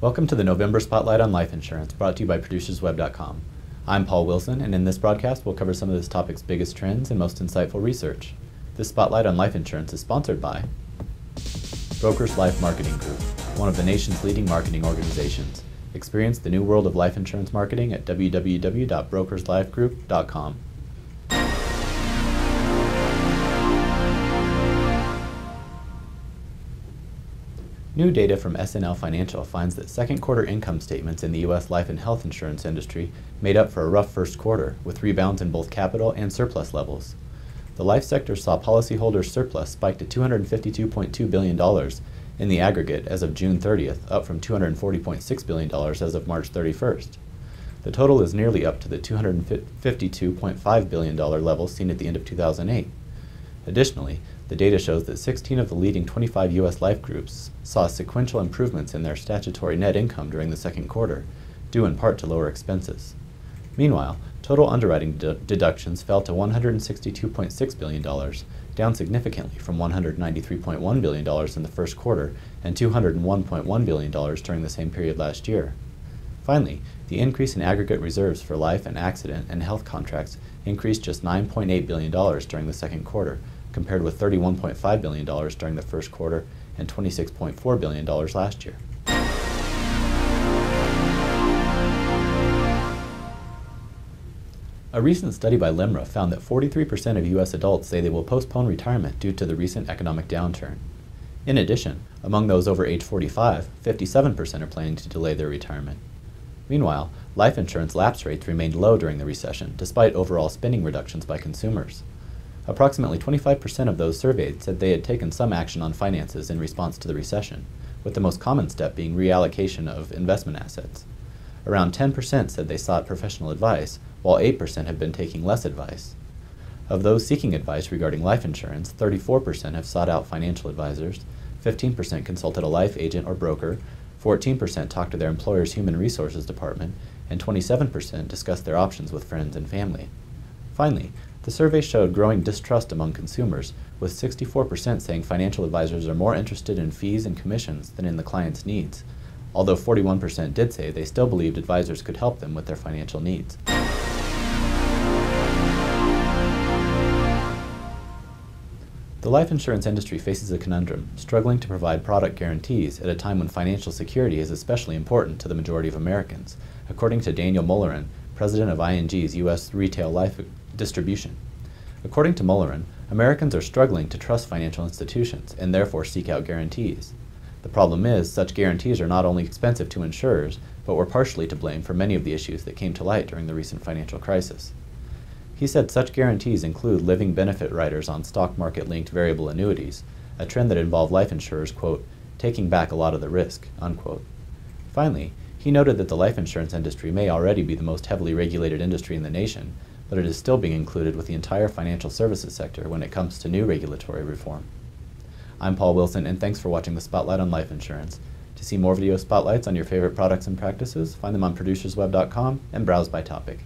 Welcome to the November Spotlight on Life Insurance, brought to you by ProducersWeb.com. I'm Paul Wilson, and in this broadcast we'll cover some of this topic's biggest trends and most insightful research. This Spotlight on Life Insurance is sponsored by Brokers Life Marketing Group, one of the nation's leading marketing organizations. Experience the new world of life insurance marketing at www.brokerslifegroup.com. New data from SNL Financial finds that second quarter income statements in the U.S. life and health insurance industry made up for a rough first quarter, with rebounds in both capital and surplus levels. The life sector saw policyholders' surplus spike to $252.2 billion in the aggregate as of June 30th, up from $240.6 billion as of March 31st. The total is nearly up to the $252.5 billion level seen at the end of 2008. Additionally, the data shows that 16 of the leading 25 U.S. life groups saw sequential improvements in their statutory net income during the second quarter, due in part to lower expenses. Meanwhile, total underwriting deductions fell to $162.6 billion, down significantly from $193.1 billion in the first quarter and $201.1 billion during the same period last year. Finally, the increase in aggregate reserves for life and accident and health contracts increased just $9.8 billion during the second quarter, compared with $31.5 billion during the first quarter and $26.4 billion last year. A recent study by LIMRA found that 43% of U.S. adults say they will postpone retirement due to the recent economic downturn. In addition, among those over age 45, 57% are planning to delay their retirement. Meanwhile, life insurance lapse rates remained low during the recession, despite overall spending reductions by consumers. Approximately 25% of those surveyed said they had taken some action on finances in response to the recession, with the most common step being reallocation of investment assets. Around 10% said they sought professional advice, while 8% have been taking less advice. Of those seeking advice regarding life insurance, 34% have sought out financial advisors, 15% consulted a life agent or broker, 14% talked to their employer's human resources department, and 27% discussed their options with friends and family. Finally, the survey showed growing distrust among consumers, with 64% saying financial advisors are more interested in fees and commissions than in the client's needs, although 41% did say they still believed advisors could help them with their financial needs. The life insurance industry faces a conundrum, struggling to provide product guarantees at a time when financial security is especially important to the majority of Americans, according to Daniel Mullerin, president of ING's U.S. retail life distribution. According to Mullerin, Americans are struggling to trust financial institutions and therefore seek out guarantees. The problem is, such guarantees are not only expensive to insurers, but were partially to blame for many of the issues that came to light during the recent financial crisis. He said such guarantees include living benefit riders on stock market-linked variable annuities, a trend that involved life insurers, quote, taking back a lot of the risk, unquote. Finally, he noted that the life insurance industry may already be the most heavily regulated industry in the nation, but it is still being included with the entire financial services sector when it comes to new regulatory reform. I'm Paul Wilson, and thanks for watching the Spotlight on Life Insurance. To see more video spotlights on your favorite products and practices, find them on ProducersWeb.com and browse by topic.